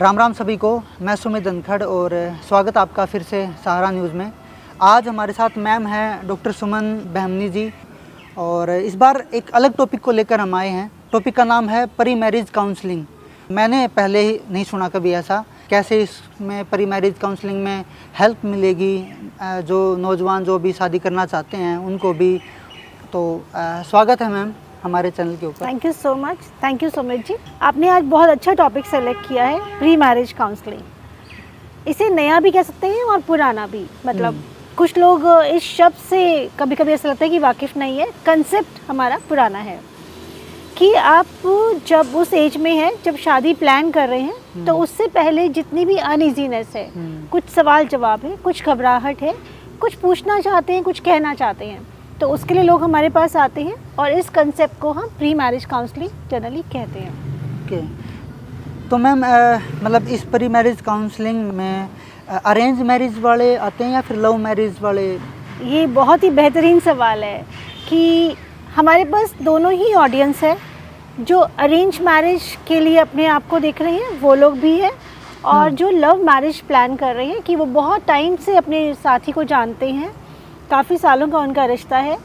राम राम सभी को। मैं सुमित धनखड़ और स्वागत आपका फिर से सहारा न्यूज़ में। आज हमारे साथ मैम हैं डॉक्टर सुमन बहमनी जी और इस बार एक अलग टॉपिक को लेकर हम आए हैं। टॉपिक का नाम है प्री मैरिज काउंसलिंग। मैंने पहले ही नहीं सुना कभी ऐसा। कैसे इसमें प्री मैरिज काउंसलिंग में हेल्प मिलेगी जो नौजवान जो भी शादी करना चाहते हैं उनको भी। तो स्वागत है मैम हमारे चैनल के ऊपर। Thank you so much. Thank you Sumit ji. आपने आज बहुत अच्छा टॉपिक सेलेक्ट किया है, प्री मैरिज काउंसलिंग। इसे नया भी कह सकते हैं और पुराना भी। मतलब कुछ लोग इस शब्द से कभी कभी ऐसा लगता है कि वाकिफ़ नहीं है। कंसेप्ट हमारा पुराना है कि आप जब उस एज में है, जब शादी प्लान कर रहे हैं, तो उससे पहले जितनी भी अनइजीनेस है, कुछ सवाल जवाब है, कुछ घबराहट है, कुछ पूछना चाहते हैं, कुछ कहना चाहते हैं, तो उसके लिए लोग हमारे पास आते हैं और इस कंसेप्ट को हम प्री मैरिज काउंसलिंग जनरली कहते हैं। ओके। तो मैम मतलब इस प्री मैरिज काउंसलिंग में अरेंज मैरिज वाले आते हैं या फिर लव मैरिज वाले? ये बहुत ही बेहतरीन सवाल है कि हमारे पास दोनों ही ऑडियंस है। जो अरेंज मैरिज के लिए अपने आप को देख रहे हैं वो लोग भी हैं, और जो लव मैरिज प्लान कर रहे हैं कि वो बहुत टाइम से अपने साथी को जानते हैं, काफ़ी सालों का उनका रिश्ता है,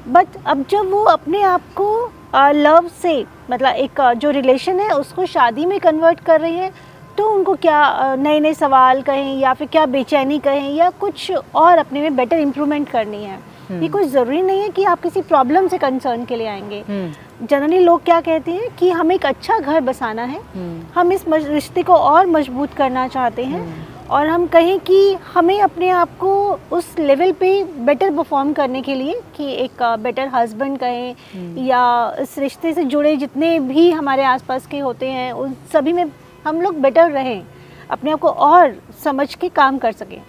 बट अब जब वो अपने आप को लव से मतलब एक जो रिलेशन है उसको शादी में कन्वर्ट कर रहे हैं, तो उनको क्या नए नए सवाल कहें या फिर क्या बेचैनी कहें या कुछ और अपने में बेटर इम्प्रूवमेंट करनी है। ये कोई ज़रूरी नहीं है कि आप किसी प्रॉब्लम से कंसर्न के लिए आएंगे। जनरली लोग क्या कहते हैं कि हमें एक अच्छा घर बसाना है, हम इस रिश्ते को और मजबूत करना चाहते हैं, और हम कहें कि हमें अपने आप को उस लेवल पे बेटर परफॉर्म करने के लिए कि एक बेटर हस्बैंड कहें या इस रिश्ते से जुड़े जितने भी हमारे आसपास के होते हैं उन सभी में हम लोग बेटर रहें, अपने आप को और समझ के काम कर सकें।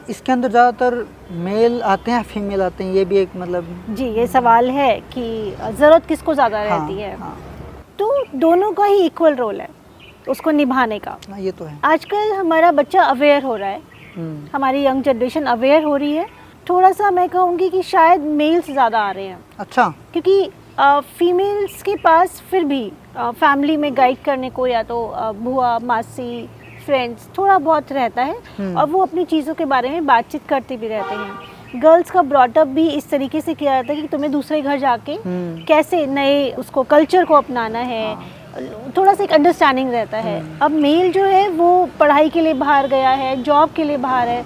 इसके अंदर ज़्यादातर मेल आते हैं फीमेल आते हैं, ये भी एक मतलब जी ये सवाल है कि ज़रूरत किसको ज़्यादा रहती है। तो दोनों का ही इक्वल रोल है उसको निभाने का। ये तो है। आजकल हमारा बच्चा अवेयर हो रहा है, हमारी यंग जनरेशन अवेयर हो रही है। थोड़ा सा मैं कहूँगी कि शायद मेल्स ज़्यादा आ रहे हैं। अच्छा। क्योंकि फीमेल्स के पास फिर भी फैमिली में गाइड करने को या तो बुआ मासी फ्रेंड्स थोड़ा बहुत रहता है, और वो अपनी चीज़ों के बारे में बातचीत करते भी रहते हैं। गर्ल्स का ब्रॉटअप भी इस तरीके से किया जाता है कि तुम्हें दूसरे घर जाके कैसे नए उसको कल्चर को अपनाना है, थोड़ा सा एक अंडरस्टैंडिंग रहता है। अब मेल जो है वो पढ़ाई के लिए बाहर गया है, जॉब के लिए बाहर है,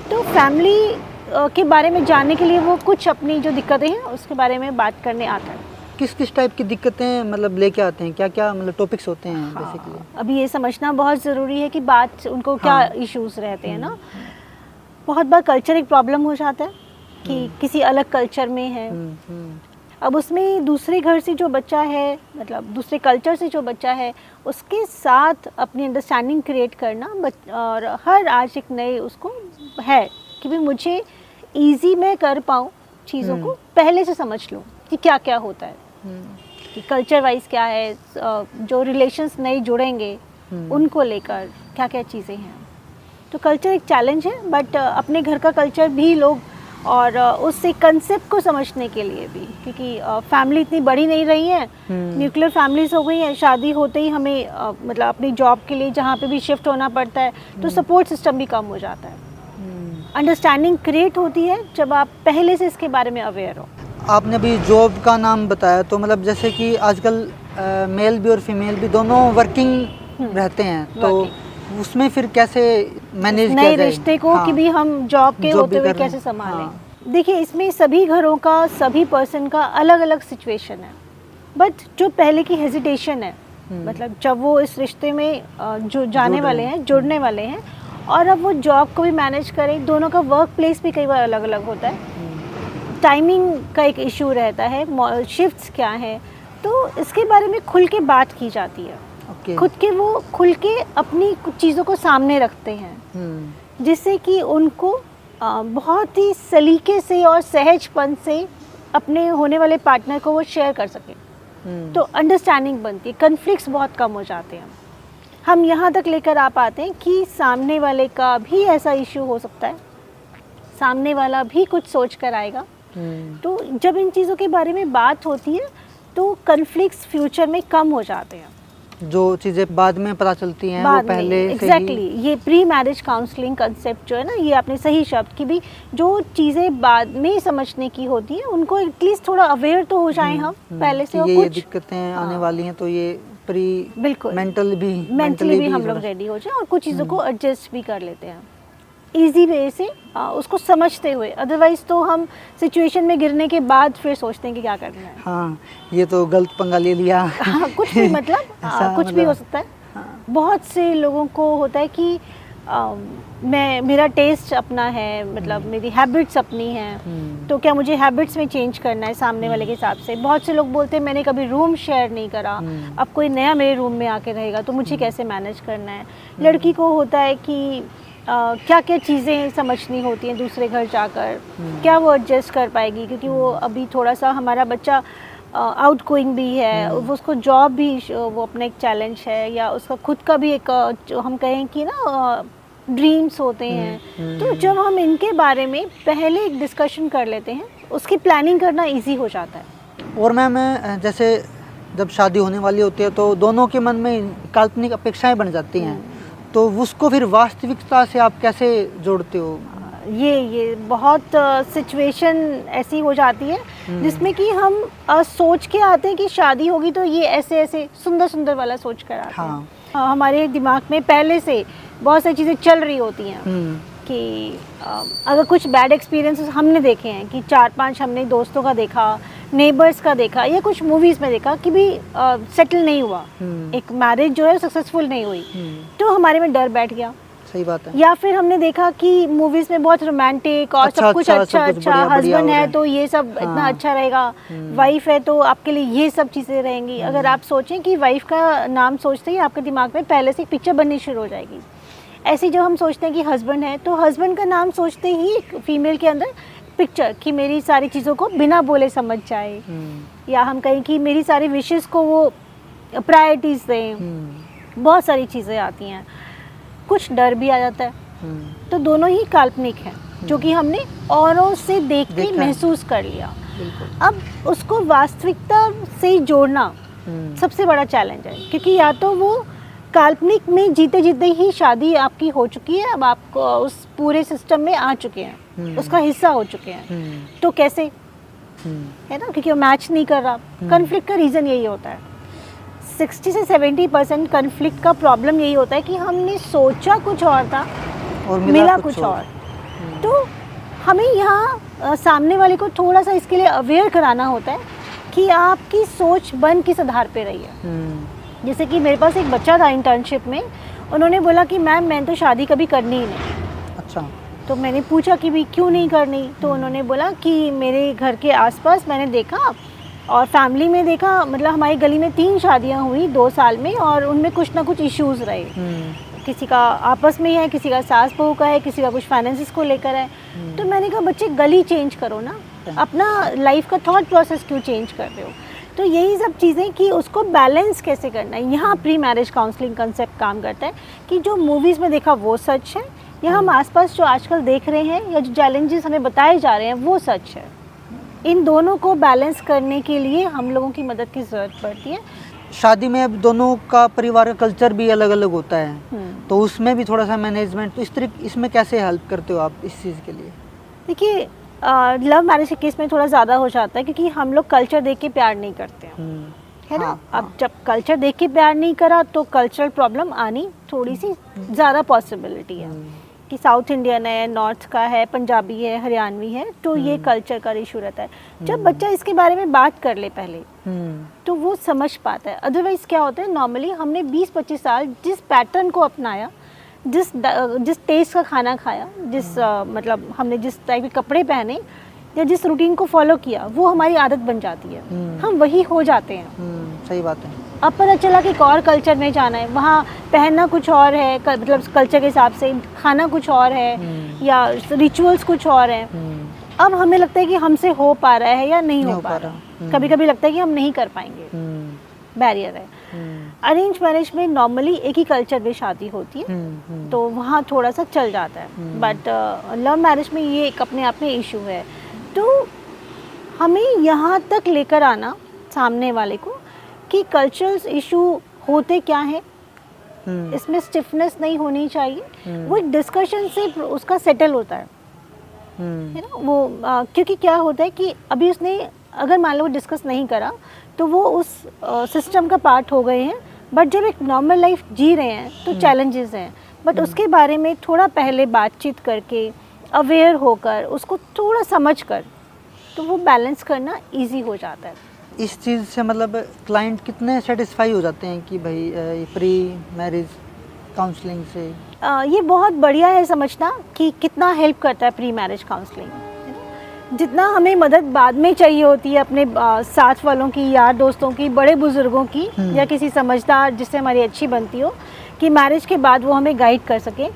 तो फैमिली के बारे में जानने के लिए वो कुछ अपनी जो दिक्कतें हैं उसके बारे में बात करने आता है। किस किस टाइप की दिक्कतें मतलब लेके आते हैं, क्या क्या मतलब टॉपिक्स होते हैं बेसिकली? अभी ये समझना बहुत ज़रूरी है कि बात उनको क्या इश्यूज़ रहते हैं ना। बहुत बार कल्चर एक प्रॉब्लम हो जाता है कि किसी अलग कल्चर में है, अब उसमें दूसरे घर से जो बच्चा है मतलब दूसरे कल्चर से जो बच्चा है उसके साथ अपनी अंडरस्टैंडिंग क्रिएट करना, और हर आज एक नए उसको है कि भी मुझे इजी मैं कर पाऊँ चीज़ों को, पहले से समझ लूँ कि क्या क्या होता है, कि कल्चर वाइज क्या है, जो रिलेशंस नए जुड़ेंगे उनको लेकर क्या क्या चीज़ें हैं। तो कल्चर एक चैलेंज है, बट अपने घर का कल्चर भी लोग और उस एक कंसेप्ट को समझने के लिए भी, क्योंकि फैमिली इतनी बड़ी नहीं रही है, न्यूक्लियर फैमिलीज हो गई हैं, शादी होते ही हमें मतलब अपनी जॉब के लिए जहाँ पे भी शिफ्ट होना पड़ता है, तो सपोर्ट सिस्टम भी कम हो जाता है। अंडरस्टैंडिंग क्रिएट होती है जब आप पहले से इसके बारे में अवेयर हो। आपने अभी जॉब का नाम बताया, तो मतलब जैसे कि आजकल मेल भी और फीमेल भी दोनों वर्किंग रहते हैं, तो उसमें फिर कैसे मैनेज किया जाए नए रिश्ते को कि भी हम जॉब के होते हुए कैसे संभालें। देखिए इसमें सभी घरों का सभी पर्सन का अलग अलग सिचुएशन है, बट जो पहले की हेजिटेशन है मतलब जब वो इस रिश्ते में जो जाने वाले हैं, जुड़ने वाले हैं, और अब वो जॉब को भी मैनेज करें, दोनों का वर्क प्लेस भी कई बार अलग अलग होता है, टाइमिंग का एक इशू रहता है, शिफ्ट्स क्या है, तो इसके बारे में खुल के बात की जाती है। खुद के वो खुल के अपनी कुछ चीज़ों को सामने रखते हैं, जिससे कि उनको बहुत ही सलीके से और सहजपन से अपने होने वाले पार्टनर को वो शेयर कर सकें। तो अंडरस्टैंडिंग बनती है, कन्फ्लिक्ट्स बहुत कम हो जाते हैं। हम यहाँ तक लेकर आ पाते हैं कि सामने वाले का भी ऐसा इशू हो सकता है, सामने वाला भी कुछ सोच कर आएगा। तो जब इन चीज़ों के बारे में बात होती है तो कन्फ्लिक्ट्स फ्यूचर में कम हो जाते हैं। जो चीज़ें बाद में पता चलती हैं वो बाद में पहले से एग्जैक्टली ये प्री मैरिज काउंसलिंग कंसेप्ट जो है ना, ये आपने सही शब्द की भी, जो चीज़ें बाद में समझने की होती हैं उनको एटलीस्ट थोड़ा अवेयर तो हो जाएं हम पहले से, और ये कुछ दिक्कतें आने वाली हैं तो ये प्री बिल्कुल मेंटली भी हम लोग रेडी हो जाएं और कुछ चीज़ों को एडजस्ट भी कर लेते हैं इजी वे से, उसको समझते हुए। अदरवाइज तो हम सिचुएशन में गिरने के बाद फिर सोचते हैं कि क्या करना है। हाँ, ये तो गलत पंगा ले लिया। हाँ, कुछ भी मतलब कुछ भी हो सकता है। हाँ। बहुत से लोगों को होता है कि मेरा टेस्ट अपना है, मतलब मेरी हैबिट्स अपनी हैं, तो क्या मुझे हैबिट्स में चेंज करना है सामने वाले के हिसाब से। बहुत से लोग बोलते हैं मैंने कभी रूम शेयर नहीं करा, अब कोई नया मेरे रूम में आके रहेगा तो मुझे कैसे मैनेज करना है। लड़की को होता है कि क्या क्या चीज़ें समझनी होती हैं दूसरे घर जाकर, क्या वो एडजस्ट कर पाएगी, क्योंकि वो अभी थोड़ा सा हमारा बच्चा आउट गोइंग भी है, वो उसको जॉब भी वो अपना एक चैलेंज है, या उसका खुद का भी एक जो हम कहें कि ना ड्रीम्स होते हैं। तो जब हम इनके बारे में पहले एक डिस्कशन कर लेते हैं, उसकी प्लानिंग करना इजी हो जाता है। और मैम जैसे जब शादी होने वाली होती है तो दोनों के मन में काल्पनिक अपेक्षाएं बन जाती हैं, तो उसको फिर वास्तविकता से आप कैसे जोड़ते हो? ये बहुत सिचुएशन ऐसी हो जाती है जिसमें कि हम सोच के आते हैं कि शादी होगी तो ये ऐसे ऐसे सुंदर सुंदर वाला सोच कर आते हैं। हमारे दिमाग में पहले से बहुत सारी चीज़ें चल रही होती हैं कि अगर कुछ बैड एक्सपीरियंसेस हमने देखे हैं कि 4-5 हमने दोस्तों का देखा, नेबर्स का देखा, या कुछ मूवीज़ में देखा कि भी सेटल नहीं हुआ, एक मैरिज जो है सक्सेसफुल नहीं हुई, तो हमारे में डर बैठ गया। सही बात है। या फिर हमने देखा कि मूवीज़ में बहुत रोमांटिक और सब कुछ अच्छा हस्बैंड है तो ये सब इतना अच्छा रहेगा, वाइफ है तो आपके लिए ये सब चीज़ें रहेंगी। अगर आप सोचें कि वाइफ का नाम सोचते ही आपके दिमाग में पहले से एक पिक्चर बननी शुरू हो जाएगी। ऐसे जब हम सोचते हैं कि हस्बैंड है तो हस्बैंड का नाम सोचते ही फीमेल के अंदर पिक्चर कि मेरी सारी चीज़ों को बिना बोले समझ जाए, या हम कहें कि मेरी सारी विशेस को वो प्रायोरिटीज़ दें। बहुत सारी चीज़ें आती हैं, कुछ डर भी आ जाता है। तो दोनों ही काल्पनिक हैं जो कि हमने औरों से देख के महसूस कर लिया। अब उसको वास्तविकता से जोड़ना सबसे बड़ा चैलेंज है, क्योंकि या तो वो काल्पनिक में जीते जीते ही शादी आपकी हो चुकी है, अब आप उस पूरे सिस्टम में आ चुके हैं, उसका हिस्सा हो चुके हैं, तो कैसे है ना, क्योंकि वो मैच नहीं कर रहा। कन्फ्लिक्ट का रीज़न यही होता है। 60 से 70% कन्फ्लिक्ट का प्रॉब्लम यही होता है कि हमने सोचा कुछ और था और मिला कुछ और। तो हमें यहाँ सामने वाले को थोड़ा सा इसके लिए अवेयर कराना होता है कि आपकी सोच बन किस आधार पे रही है। जैसे कि मेरे पास एक बच्चा था इंटर्नशिप में, उन्होंने बोला कि मैम मैंने तो शादी कभी करनी ही नहीं। अच्छा। तो मैंने पूछा कि भी क्यों नहीं करनी, तो उन्होंने बोला कि मेरे घर के आसपास मैंने देखा और फैमिली में देखा, मतलब हमारी गली में 3 शादियां हुई 2 साल में, और उनमें कुछ ना कुछ इश्यूज़ रहे। किसी का आपस में है, किसी का सास बहू का है, किसी का कुछ फाइनेंसिस को लेकर है। तो मैंने कहा बच्चे गली चेंज करो ना, अपना लाइफ का थॉट प्रोसेस क्यों चेंज कर रहे हो। तो यही सब चीज़ें कि उसको बैलेंस कैसे करना है, यहाँ प्री मैरिज काउंसलिंग कंसेप्ट काम करता है कि जो मूवीज़ में देखा वो सच है, या हम आसपास जो आजकल देख रहे हैं या जो चैलेंजेस हमें बताए जा रहे हैं वो सच है। इन दोनों को बैलेंस करने के लिए हम लोगों की मदद की ज़रूरत पड़ती है। शादी में अब दोनों का परिवार का कल्चर भी अलग अलग होता है, तो उसमें भी थोड़ा सा मैनेजमेंट, तो इसमें कैसे हेल्प करते हो आप इस चीज़ के लिए? देखिए लव मैरिज के केस में थोड़ा ज़्यादा हो जाता है, क्योंकि हम लोग कल्चर देख के प्यार नहीं करते हैं, है ना। अब जब कल्चर देख के प्यार नहीं करा तो कल्चरल प्रॉब्लम आनी थोड़ी सी ज़्यादा पॉसिबिलिटी है कि साउथ इंडियन है, नॉर्थ का है, पंजाबी है, हरियाणवी है, तो ये कल्चर का इशू रहता है। जब बच्चा इसके बारे में बात कर ले पहले तो वो समझ पाता है। अदरवाइज़ क्या होता है, नॉर्मली हमने 20-25 साल जिस पैटर्न को अपनाया, जिस टेस्ट का खाना खाया, मतलब हमने जिस टाइप के कपड़े पहने या जिस रूटीन को फॉलो किया, वो हमारी आदत बन जाती है, हम वही हो जाते हैं। सही बात है। अब पता चला कि एक और कल्चर में जाना है, वहाँ पहनना कुछ और है, मतलब कल्चर के हिसाब से खाना कुछ और है, या रिचुअल्स कुछ और हैं। अब हमें लगता है कि हमसे हो पा रहा है या नहीं हो पा रहा। कभी कभी लगता है कि हम नहीं कर पाएंगे, बैरियर है। अरेंज मैरिज में नॉर्मली एक ही कल्चर में शादी होती है, तो वहाँ थोड़ा सा चल जाता है, बट लव मैरिज में ये एक अपने आप में इशू है। तो हमें यहाँ तक लेकर आना सामने वाले को कि कल्चरल इशू होते क्या है, हम्म, इसमें स्टिफनेस नहीं होनी चाहिए, वो एक डिस्कशन से उसका सेटल होता है हम्म, ना। वो क्योंकि क्या होता है कि अभी उसने अगर मान लो डिस्कस नहीं करा तो वो उस सिस्टम का पार्ट हो गए हैं, बट जब एक नॉर्मल लाइफ जी रहे हैं तो चैलेंजेस हैं, बट उसके बारे में थोड़ा पहले बातचीत करके अवेयर होकर उसको थोड़ा समझ कर तो वो बैलेंस करना इजी हो जाता है। इस चीज़ से मतलब क्लाइंट कितने सेटिस्फाई हो जाते हैं कि भाई ये प्री मैरिज काउंसलिंग से? ये बहुत बढ़िया है समझना कि कितना हेल्प करता है प्री मैरिज काउंसलिंग। जितना हमें मदद बाद में चाहिए होती है अपने साथ वालों की, यार दोस्तों की, बड़े बुजुर्गों की या किसी समझदार जिससे हमारी अच्छी बनती हो कि मैरिज के बाद वो हमें गाइड कर सके,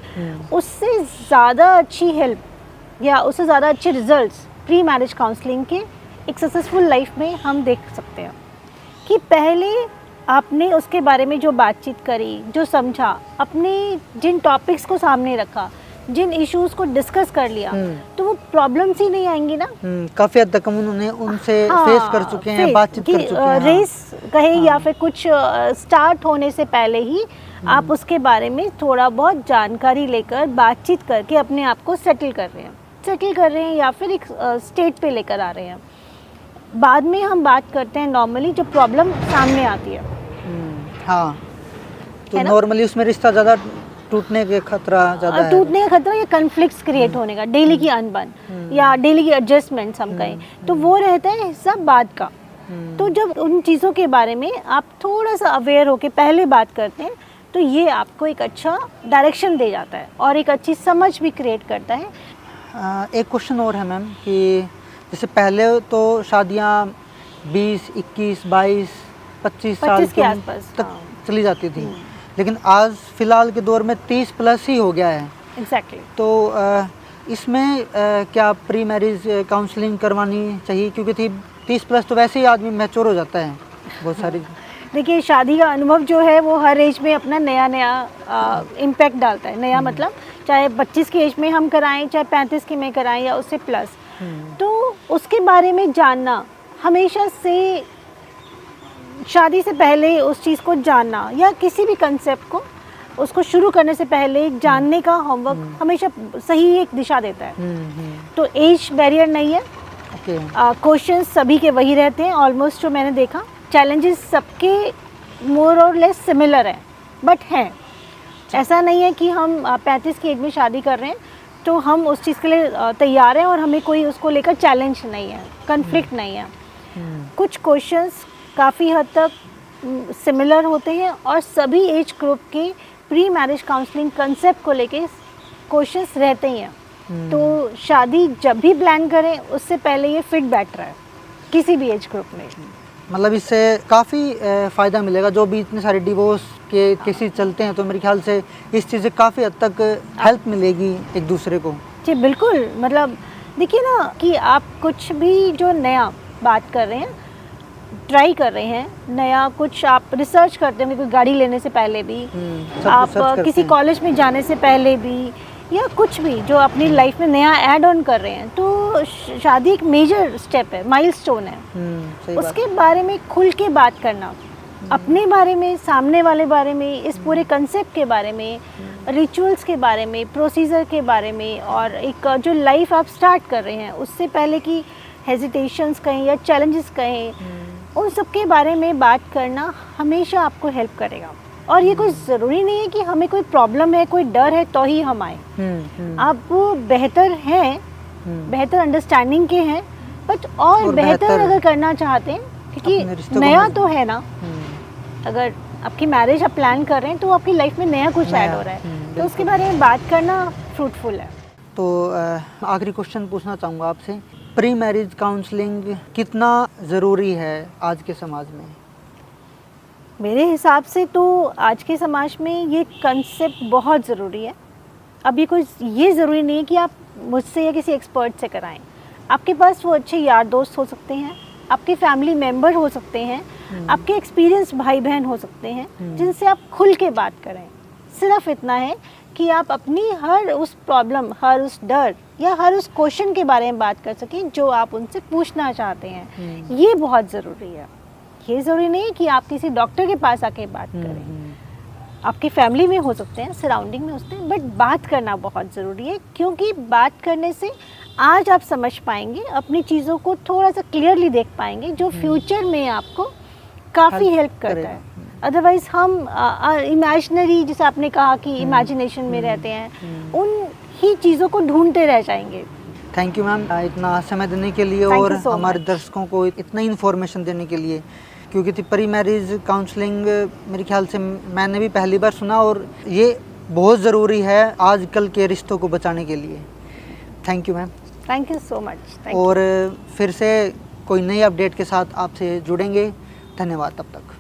उससे ज़्यादा अच्छी हेल्प या उससे ज़्यादा अच्छे रिजल्ट्स प्री मैरिज काउंसलिंग के एक सक्सेसफुल लाइफ में हम देख सकते हैं। कि पहले आपने उसके बारे में जो बातचीत करी, जो समझा, अपने जिन टॉपिक्स को सामने रखा, जिन इश्यूज को डिस्कस कर लिया, तो वो प्रॉब्लम्स ही नहीं आएंगी ना। काफ़ी हद तक हम उन्होंने उनसे फेस कर चुके हैं, बातचीत कर चुके हैं। रेस कहे या फिर कुछ स्टार्ट होने से पहले ही आप उसके बारे में थोड़ा बहुत जानकारी लेकर बातचीत करके अपने आप को सेटल कर रहे हैं या फिर एक स्टेट पे लेकर आ रहे हैं। बाद में हम बात करते हैं नॉर्मली जो प्रॉब्लम सामने आती है। हाँ, तो है ना? नॉर्मली उसमें रिश्ता ज़्यादा टूटने के खतरा ज़्यादा है। टूटने का खतरा या कन्फ्लिक्ट्स क्रिएट होने का, डेली की अनबन या डेली की एडजस्टमेंट्स हम कहें, तो वो रहता है हिस्सा बाद का। तो जब उन चीज़ों के बारे में आप थोड़ा सा अवेयर होके पहले बात करते हैं तो ये आपको एक अच्छा डायरेक्शन दे जाता है और एक अच्छी समझ भी क्रिएट करता है। एक क्वेश्चन और है मैम कि जैसे पहले तो शादियाँ 20, 21, 22, 25 साल 25 के आसपास, तक हाँ। चली जाती थी, लेकिन आज फिलहाल के दौर में 30 प्लस ही हो गया है। एग्जैक्टली। तो इसमें क्या प्री मैरिज काउंसलिंग करवानी चाहिए? क्योंकि 30 प्लस तो वैसे ही आदमी मैच्योर हो जाता है बहुत सारी। देखिए, शादी का अनुभव जो है वो हर एज में अपना नया नया इम्पैक्ट डालता है। नया मतलब चाहे 25 की एज में हम कराएं, चाहे 35 की में कराएं या उससे प्लस, तो उसके बारे में जानना हमेशा से, शादी से पहले उस चीज़ को जानना या किसी भी कंसेप्ट को उसको शुरू करने से पहले जानने का होमवर्क हमेशा सही एक दिशा देता है। तो एज बैरियर नहीं है। ओके। क्वेश्चंस सभी के वही रहते हैं ऑलमोस्ट जो मैंने देखा। चैलेंजेस सबके मोर और लेस सिमिलर हैं, बट हैं। ऐसा नहीं है कि हम 35 की एज में शादी कर रहे हैं तो हम उस चीज़ के लिए तैयार हैं और हमें कोई उसको लेकर चैलेंज नहीं है, कन्फ्लिक्ट नहीं है। कुछ क्वेश्चंस काफ़ी हद तक सिमिलर होते हैं और सभी एज ग्रुप के प्री मैरिज काउंसलिंग कंसेप्ट को लेके क्वेश्चंस रहते ही हैं। तो शादी जब भी प्लान करें उससे पहले ये फिट बैठ रहा है किसी भी एज ग्रुप में। मतलब इससे काफ़ी फ़ायदा मिलेगा। जो भी इतने सारे डिवोर्स के केसेस चलते हैं तो मेरे ख्याल से इस चीज़ से काफ़ी हद तक हेल्प मिलेगी एक दूसरे को। जी बिल्कुल। मतलब देखिए ना कि आप कुछ भी जो नया बात कर रहे हैं, ट्राई कर रहे हैं, नया कुछ आप रिसर्च करते हैं, कोई गाड़ी लेने से पहले भी, आप किसी कॉलेज में जाने से पहले भी, या कुछ भी जो अपनी लाइफ में नया ऐड ऑन कर रहे हैं, तो शादी एक मेजर स्टेप है, माइलस्टोन है। उसके बारे में खुल के बात करना, अपने बारे में, सामने वाले बारे में, इस पूरे कंसेप्ट के बारे में, रिचुअल्स के बारे में, प्रोसीजर के बारे में, और एक जो लाइफ आप स्टार्ट कर रहे हैं उससे पहले की हेजिटेशंस कहें या चैलेंजेस कहें, उन सब के बारे में बात करना हमेशा आपको हेल्प करेगा। और ये कोई ज़रूरी नहीं है कि हमें कोई प्रॉब्लम है, कोई डर है तो ही हम आए। आप बेहतर हैं, बेहतर अंडरस्टैंडिंग के हैं, बट और बेहतर अगर करना चाहते हैं, क्योंकि नया तो है ना, अगर आपकी मैरिज आप प्लान कर रहे हैं तो आपकी लाइफ में नया कुछ ऐड हो रहा है, तो उसके बारे में बात करना फ्रूटफुल है। तो आखिरी क्वेश्चन पूछना चाहूँगा आपसे, प्री मैरिज काउंसलिंग कितना ज़रूरी है आज के समाज में? मेरे हिसाब से तो आज के समाज में ये कंसेप्ट बहुत ज़रूरी है। अभी कोई ये ज़रूरी नहीं है कि आप मुझसे या किसी एक्सपर्ट से कराएं। आपके पास वो अच्छे यार दोस्त हो सकते हैं, आपके फैमिली मेम्बर हो सकते हैं, आपके एक्सपीरियंस भाई बहन हो सकते हैं, जिनसे आप खुल के बात करें। सिर्फ इतना है कि आप अपनी हर उस प्रॉब्लम, हर उस डर या हर उस क्वेश्चन के बारे में बात कर सकें जो आप उनसे पूछना चाहते हैं। ये बहुत ज़रूरी है। ये ज़रूरी नहीं है कि आप किसी डॉक्टर के पास आके बात करें, आपकी फैमिली में हो सकते हैं, सराउंडिंग में हो सकते हैं, बट बात करना बहुत ज़रूरी है, क्योंकि बात करने से आज आप समझ पाएंगे, अपनी चीज़ों को थोड़ा सा क्लियरली देख पाएंगे, जो फ्यूचर में आपको काफ़ी हेल्प करता है। अदरवाइज़ हम इमेजिनरी, जैसे आपने कहा कि इमेजिनेशन में रहते हैं, उन ही चीज़ों को ढूंढते रह जाएंगे। थैंक यू मैम, इतना समय देने के लिए Thank और you so हमारे much. दर्शकों को इतना इन्फॉर्मेशन देने के लिए, क्योंकि प्री मैरिज काउंसलिंग मेरे ख्याल से मैंने भी पहली बार सुना, और ये बहुत ज़रूरी है आजकल के रिश्तों को बचाने के लिए। Thank you ma'am. Thank you so much. और फिर से कोई नई अपडेट के साथ आपसे जुड़ेंगे। धन्यवाद तब तक।